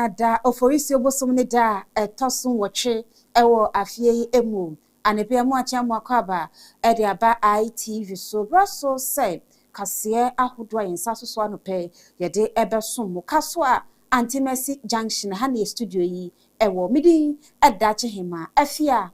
na da oforisi obosom ne da etosun woche ewo afie emu anepe mu acha mu akaba e de aba ITV so braso say kase ahodo ayensa so anope ye de ebesom mu kaso a Antimesi Junction ha na studio yi ewo midi Daakye hema afia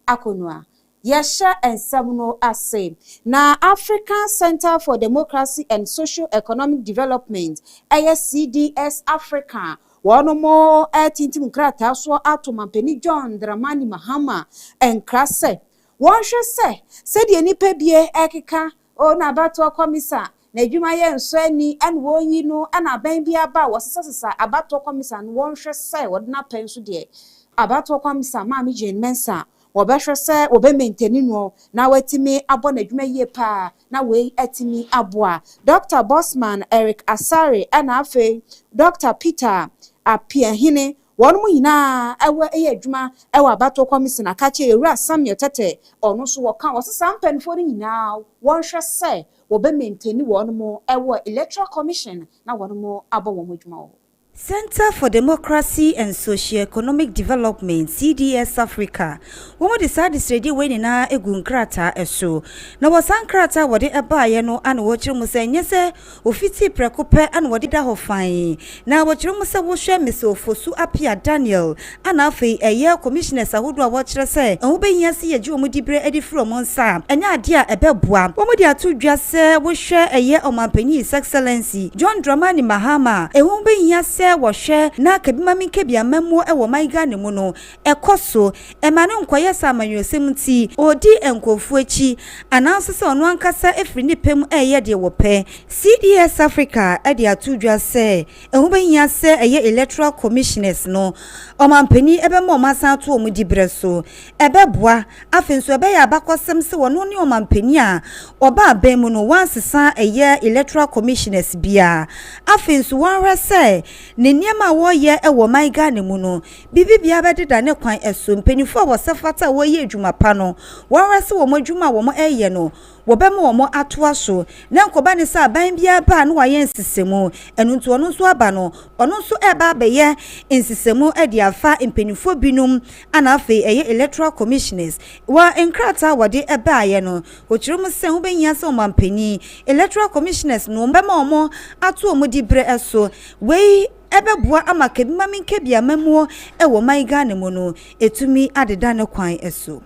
akonua yesha ensem no ase na African Center for Democracy and Socio-Economic Development CDS Africa wono mo tintim krata so atomampeni John Dramani Mahama enkrase won hwe se de nipa bie ekeka o na abato komisa na adwuma ye nso ani an wonyi no ana ban bia ba wosesesa abato komisa no won hwe se wodna penso de abato komisa ma me Jane Mensa wobehwe se obe maintain no na watimi abo na adwuma ye pa na we atimi aboa Dr. Bosman Eric Asare ana afi Dr. Peter Apiahine wonu mu nyina ewe adwuma ewa abato komisina kache ewura Samuel Tete ono so woka wosesa mpanfo ni nyina won hwe se wobe maintain wonu mu ewe Electoral Commission na wonu mu abo wo adwuma. Center for Democracy and Socio-Economic Development CDS Africa. Womo decide ready when na egun krata eso. Na wasan krata wode ebaye no an wochire mu se nyese ofiti prekope an wode da hofan. Na wochire mu se wo hwe mesofosu apia Daniel ana afei eye commissioners ahodo a wochire se wo behia se yeje omo dibre edi from nsa. Enya ade a ebeboa. Womo de atodwa se wo hwe eye omampani His Excellency John Dramani Mahama. Ewo behia se wohwe na kabima minkebia memo ewo maiga ne mu no ekoso emane nkoye samanwesem ti odi enkofu echi ananso se ono ankasa efri nipem eye de wope CDS Africa ade atudwa se ehu behia se eye Electoral Commissioners no omampani ebema omasan to omu dibre so ebeboa afenso ebe ya abakosem se wono ne omampani a oba abemu no wansesa eye Electoral Commissioners bia afenso wanra se ne niema wo ye ewo maiga ne mu no bibi bia bededa ne kwan eso mpanifo wo sefata wo ye adwuma pa no wanrese wo madwuma wo mo eye no wo be mo wo atoa so na nkoba ne sa ban bia ba no waye nsisemu enu nto ono so aba no ono so eba beye nsisemu edi afa mpanifo binum ana afi eye Electoral Commissioners wa enkrata wode eba aye no ochirum se ho behia se omampani Electoral Commissioners no be mo mo ato omo dibre eso we ebeboa ama kabima minkebia memo ewo maiga ne mu no etumi adeda ne kwan eso.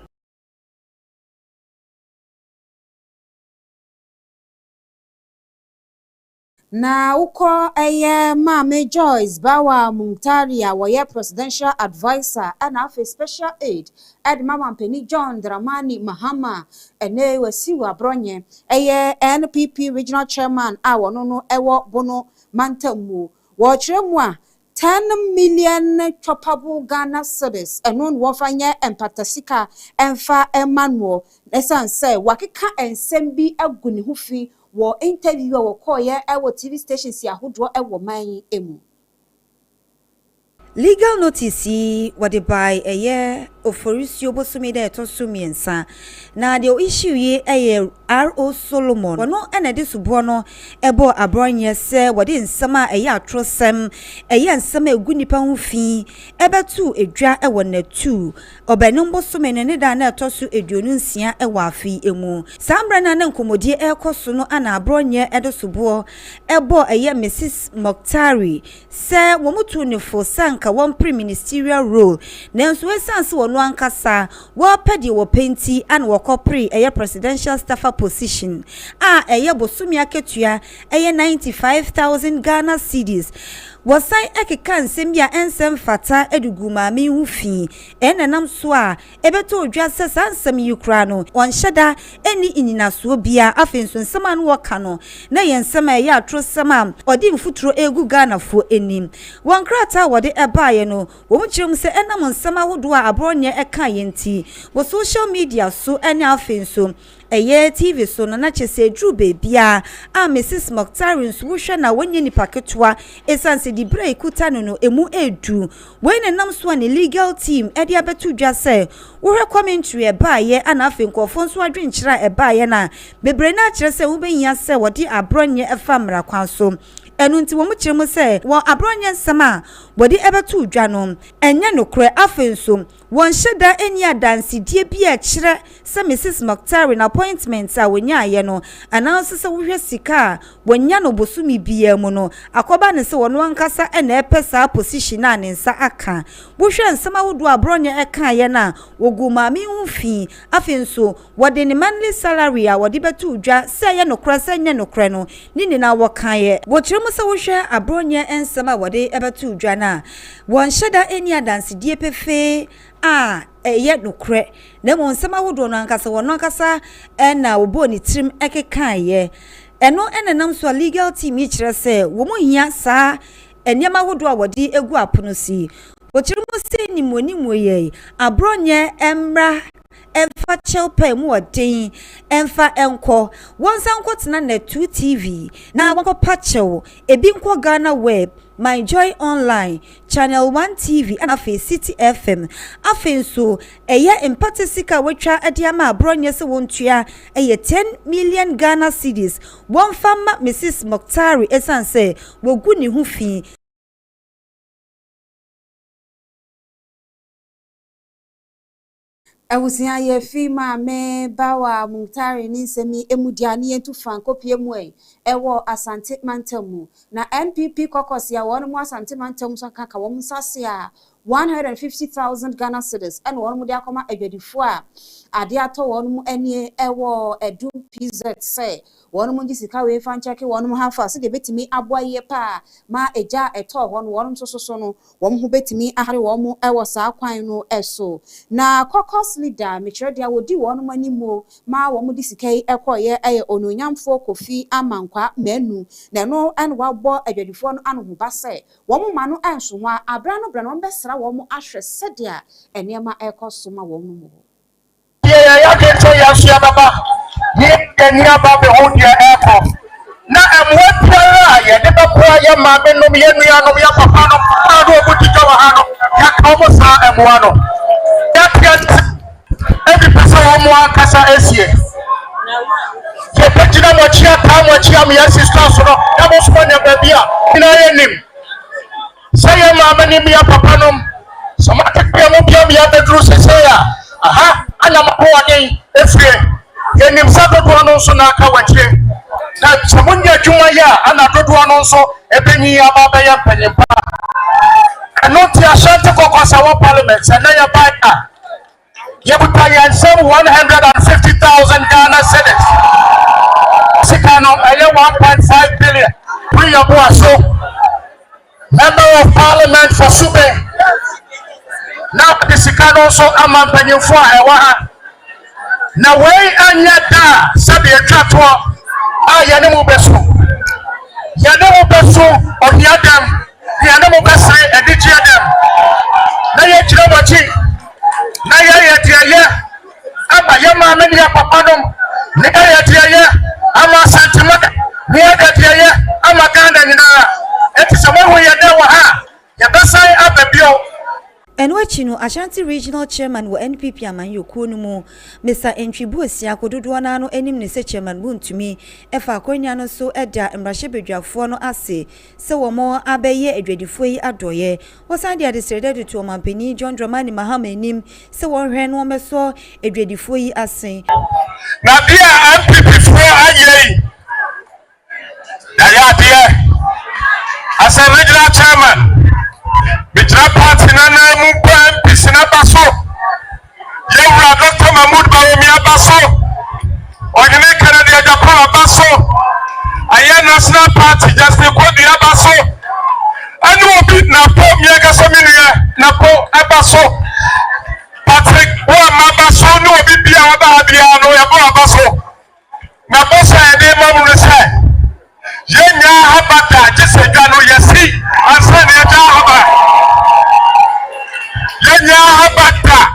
Na uko eye Mame Joyce Bawa Muntaria woye presidential advisor and afi special aid ed mama mpeni John Dramani Mahama ene wasiwa bronye eye NPP regional chairman awono no ewo bono mantamu wochiremu a 10 million choppable Ghana cedis enon wofanye empatasika emfa emmanuel esan say wakeka ensem bi aguni hufi wo interview wo koye ewo TV stations yahodo ewo man emu. Legal notice what by a year of Forisio Bosumida Tosumiensa. Na the issue ye a R.O. Solomon. Wano ene de subono ebo abronye se wadi nsama a ya trosem a ya nsama egunipa hufi ebe tu edwa ewo ne tu obenombo sumene ne da na tosu eduonu nsia ewa afi emu. Sambra na nkomodie ekoso no ana abronye edo subo ebo a ya Mrs. Mokhtari se womutu ne fo sanka one pre-ministerial role nanso wesanse wono ankasa wo pedi wo penti and wo kopri eye presidential staffer position eye bosumi aketua eye 95,000 Ghana cedis wosan ekeka nsem bia ensem fata eduguma mi hufi enenam so a ebeto odwa se sansem yukra no onhyeda eni inyinaso bia afenso nsem anu woka no na yensem eye atrosem a odi mfuturo egu Ghana fo enim wonkrata wode ebaye no womchirem se enam nsem ahodo a abronye eka yenti wo social media so ene afenso eye TV so na chese dru bebia a Mrs. Mokhtari so hwe na wonye nipa ketwa esanse di break utano no emu edu when enam so an legal team ede abetu dwa se wo hwe commentary e baaye ana afi nkofo so adwenkyira e baaye na bebre na kire se wo behia se wodi abronye efa mra kwan so enu nti wo mu kire mu se wo abronye nsema bodi ebeto dwa no enye nokre afenso won hyeda eni adansidie bi a kire se Mrs Moctari na appointment a wonya aye no announce se wohwe sika wonya no bosumi bia mu no akoba ne se wono ankasa ena epesa position na ne nsa aka wohwe nsema wodo abronye eka aye na wogu maami hufi afenso wode ne monthly salary a wode beto dwa se ye nokre se nye nokre no nini na wokan ye wo kire mu se wohwe abronye ensema wode ebeto dwa na won hyeda eni adansidie pefe eye nokre na mo nsema wodo no ankasa wono ankasa na obo ni trim ekekan ye eno enenam so legal team kire se wo mo hia sa enyama wodo a wodi egu apono si wo kire mu se ni monimo ye abronye emra emfa chelpe mu odin emfa enko wonsa nko tena na 2 TV na wonko pachew ebi nko Ghana web My Joy Online, Channel 1 TV, and Afe City FM. Afenso, eye empatisika wecha adiama abronye se wontua, eye 10 million Ghana cedis. One fama Mrs Moctari esanse, wogu ni hufi. Awusia ye fi ma me bawa Moctari ni nsemi emudiani entu franco piemwe ewo Asante Mantamu na NPP caucus ya wonu mu Asante Mantamu so kaka wo musase a 150,000 Ghana cedis and wonu mu de akoma adwadifo a ade ato wonu mu anie ewo edum PZ say wonu mu gisika we fan check wonu mu hafa se de betimi aboye pa ma eja eto wonu so no wonu hu betimi ahare wonu ewo sa kwan no eso na caucus leader mechire dia wodi wonu manimo ma wonu disika ekoye eye ononyamfo Kofi Amankwa menu na no an wabo adwadifo no anu hu ba se wonu ma no anso ho abra no bra no besra wonu ahwe sedia enema ekoso ma wonu mu ya kento ya sia baba ye enia ba be hodia airport na emwetwa ya de bakwa ya ma be no ye nua no ya papa no ado obutika wa ha no ya ka omo sa emwa no ya tia every person wo mo akasa esie ye pejina mo chia ta mo chia mi sister so no ya mo so na ba bia ina ye nim say ya ma be ni ya papa no so ma te pe mo bia mi ya bedru se ya aha ana mako wadin efie yenim sa dodo no so na aka wache na somunya dwuma ya ana dodo no so ebenyi ababa ya panyempa anoti Asante kokosa wa parliament na ya bata ye buta ya nsem 150,000 Ghana cedis sikano aye 1.5 billion we ya boaso member of parliament for Sube na disikano so ama panyemfo a ewa ha na wey anya da sabe atwato yane mu beso odiadam yane mu besai ediji adam na ye kire mochi na ye tiaye aba ye ma me ya papa nom ne ye tiaye ama santima ne ye tiaye ama Ghana nyina etise mo ye da wa ha ye besai ababio. Enwachi no Ashanti Regional Chairman wo NPP amanyokuo no mu Mr. Entwibu Osia kododo na no enim ne se chairman buntumi efa akonya no so eda mrahye bedwafo no ase se wo mo abeye adwadifo yi adoye wosan dia desreded to omampani John Dramani Mahama enim se wo hwe no meso adwadifo yi ase na dia NPP fo aye ya dia as a regional chairman Bitra party na mu kwa pisina baso yewra Dr. Mahmoud Bawomi abaso Onyene Kennedy Japan abaso aye national party Justice Kwadi abaso anu obi na po miega semine na po abaso Patrick wa mabaso no obi bia wa ba bia no ya bo abaso na bosa ede mamu ne sai yenya habata jisega no yesi ansa ne ja haba yenya habata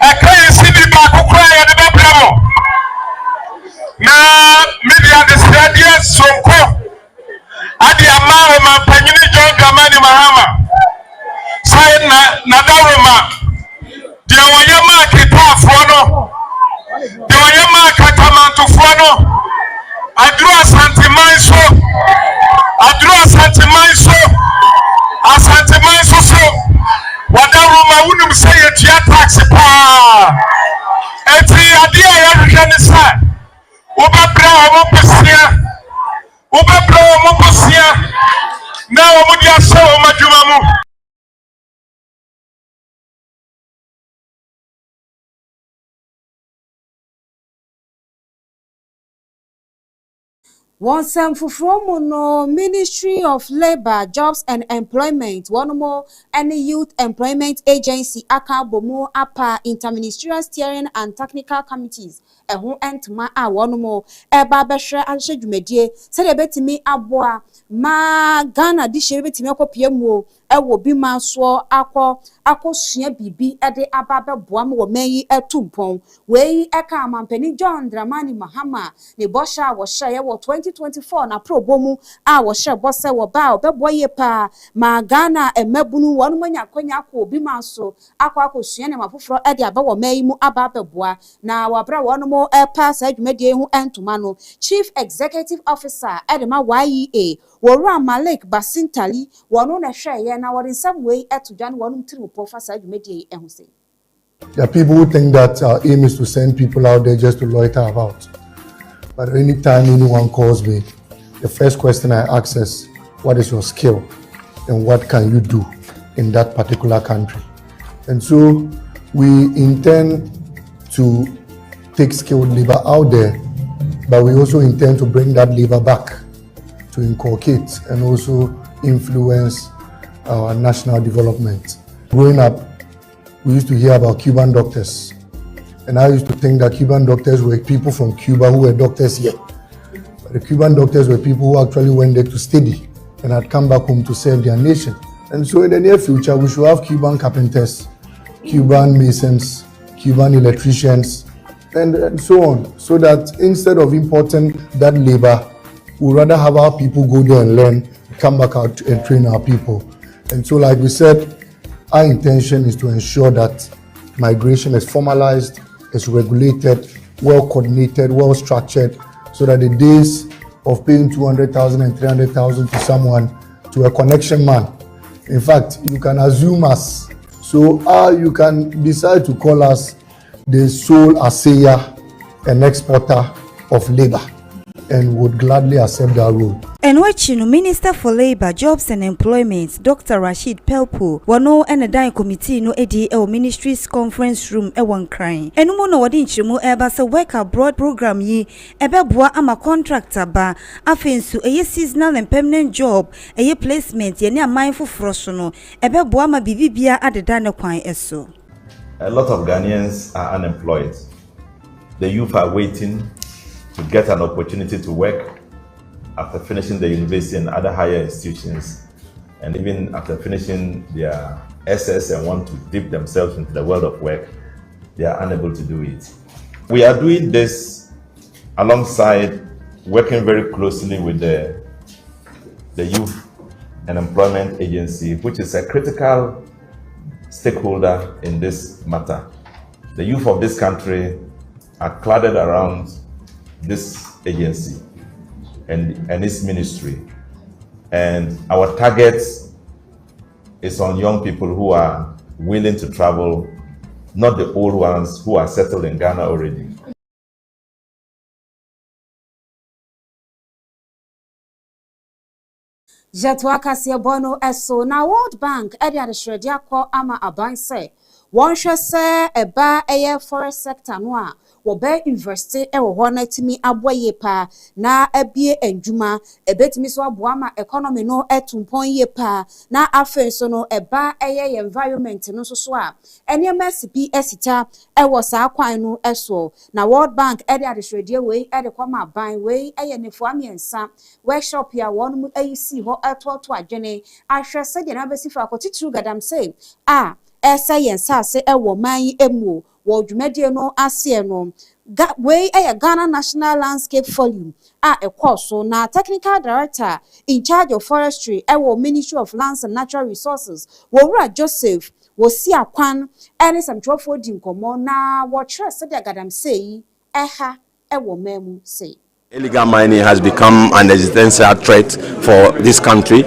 akai sidi ba kokra ya de babramo na media desradia sonko adi amawo mampanyini John Dramani Mahama sai na dawroma dia wanyama kitaafo no dia wanyama katamantufo no adru Asante Manso Adru asante man so wada roma wunum say etua tax pa eti ade a yahwehwe ne sa wobabra omo posia na omo dia so omo adwuma mu. Wonsam fufromo no Ministry of Labor, Jobs and Employment, one more any Youth Employment Agency, aka bomo apa interministerial steering and technical committees. Eho entma a one more eba behwe ahye dwumadie se de betimi aboa ma Ghana di hye betimi akopie mu ewo bi ma so akosua bibi ede aba beboa ma wo manyi etumpon wei eka amampani John Dramani Mahama ne bosha wo hye wo 2024 na probomu a wo hye bose wo ba obeboa ye pa ma Ghana emabunu wonu manya kwanya akọ obi ma so akosua ne mafoforo ede aba wo manyi mu aba beboa na wabra wonu mo pass adwumadie hu entoma no Chief Executive Officer edema YEA Wora Malik Basintali wonu na hwe ye na wori nsam wei etodwan wonu mtiri professor adwumadie ehu sei. There are people who think that our aim is to send people out there just to loiter about. But anytime anyone calls me, the first question I ask is, what is your skill and what can you do in that particular country? And so we intend to take skilled labor out there, but we also intend to bring that labor back to inculcate and also influence our national development. Growing up, we used to hear about Cuban doctors. And I used to think that Cuban doctors were people from Cuba who were doctors here. But the Cuban doctors were people who actually went there to study and had come back home to serve their nation. And so in the near future, we should have Cuban carpenters, Cuban masons, Cuban electricians, and so on. So that instead of importing that labor, we'd rather have our people go there and learn, come back out and train our people. And so like we said, our intention is to ensure that migration is formalized, is regulated, well coordinated, well structured, so that the days of paying 200,000 and 300,000 to someone, to a connection man, in fact, you can assume us. So you can decide to call us the sole assayer and exporter of labor, and would gladly accept that role. And watching Minister for Labor, Jobs and Employment, Dr. Rashid Pelpo, wano and a dying committee no edi ministry's conference room one crying. And no wadin chimu eba se work abroad program ye ebe bua ama contractor ba afensu eye seasonal and permanent job eye placement ye ne mindful frosono ebe bua ma bibibia adeda ne kwan eso. A lot of Ghanaians are unemployed. The youth are waiting to get an opportunity to work after finishing the university and other higher institutions, and even after finishing their SS and want to dip themselves into the world of work, they are unable to do it. We are doing this alongside working very closely with the Youth and Employment Agency, which is a critical stakeholder in this matter. The youth of this country are clustered around this agency and its ministry, and our target is on young people who are willing to travel, not the old ones who are settled in Ghana already. Jetwa kase bono eso na World Bank edi adehwede akọ ama aban se won hwe se eba eye forest sector no a wo be university e wo ho na timi aboye pa na abie adwuma ebetimi so aboa ma economy no etumpon ye pa na afen so no eba eye environment no so a ene MSP esita e wo sa kwan no eso na World Bank edi adehwede we edi kwama aban we eye nefu amiensa workshop ya won mu ayisi ho atoto adwene ahwe se de na besi fa akotitru gadam say esa yensa se ewo man emu wo dwumadie no ase no we Ghana National Landscape Volume ekoso na technical director in charge of forestry ewo Ministry of Lands and Natural Resources Wowura Joseph wo si akwan ene samtwofo di nkomo na wo kire se de gadam sei eha ewo mamu sei. Illegal mining has become an existential threat for this country,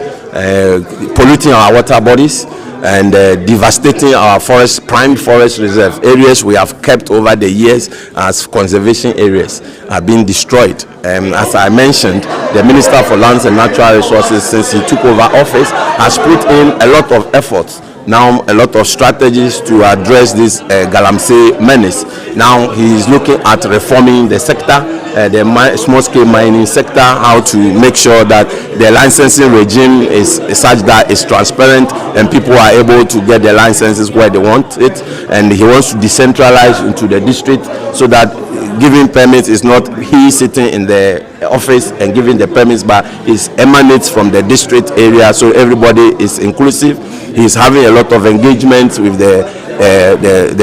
polluting our water bodies and devastating our forest, prime forest reserve areas we have kept over the years as conservation areas are being destroyed. As I mentioned, the Minister for Lands and Natural Resources, since he took over office, has put in a lot of efforts. Now a lot of strategies to address this galamsey menace. Now he is looking at reforming the sector, the small-scale mining sector, how to make sure that the licensing regime is such that it's transparent and people are able to get the licenses where they want it. And he wants to decentralize into the district so that giving permits is not he sitting in the office and giving the permits, but it emanates from the district area, so everybody is inclusive. He's having a lot of engagement with the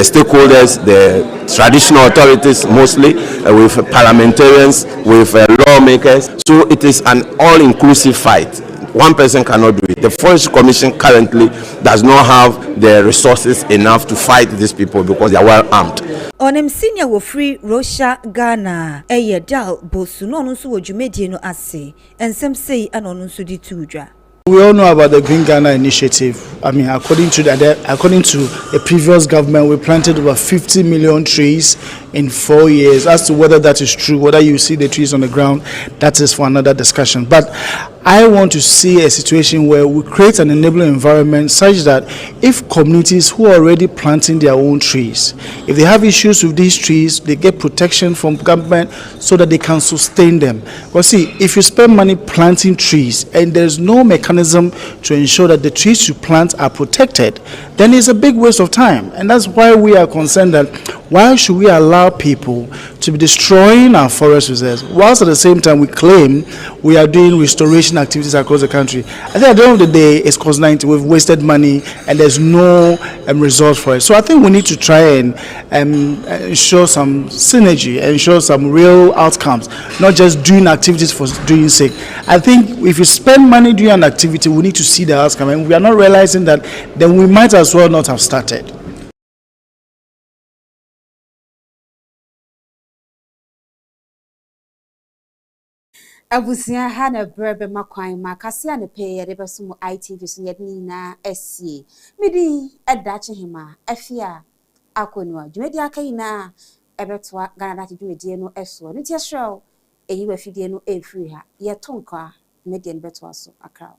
stakeholders, the traditional authorities mostly, with parliamentarians, with lawmakers. So it is an all-inclusive fight. One person cannot do it. The Forest Commission currently does not have the resources enough to fight these people because they are well armed. Onem senior wo free Russia Ghana dal bosu no nso wo dwumedie no ase ensem sei ana no nso di tudwa. We all know about the Green Ghana initiative. I mean, according to the previous government, we planted over 50 million trees in 4 years. As to whether that is true, whether you see the trees on the ground, that is for another discussion. But I want to see a situation where we create an enabling environment such that if communities who are already planting their own trees, if they have issues with these trees, they get protection from government so that they can sustain them. Because see, if you spend money planting trees and there's no mechanism to ensure that the trees you plant are protected, then it's a big waste of time. And that's why we are concerned that why should we allow people to be destroying our forest reserves whilst at the same time we claim we are doing restoration activities across the country. I think at the end of the day, it's COVID-19. We've wasted money and there's no result for it. So I think we need to try and ensure some synergy, ensure some real outcomes, not just doing activities for doing sake. I think if you spend money doing an activity, we need to see the outcome, and we are not realizing that, then we might as well not have started. Abusia hana brebe makwan makasi ane pe yede beso mu ITV so yede ni na esie midi edache hima afia akonwa dwumedi akai na ebetwa ghanadaakye dwumedi no eso no tiasho eyi wafidie no efiri ha ye tonkwa media no betwa so akra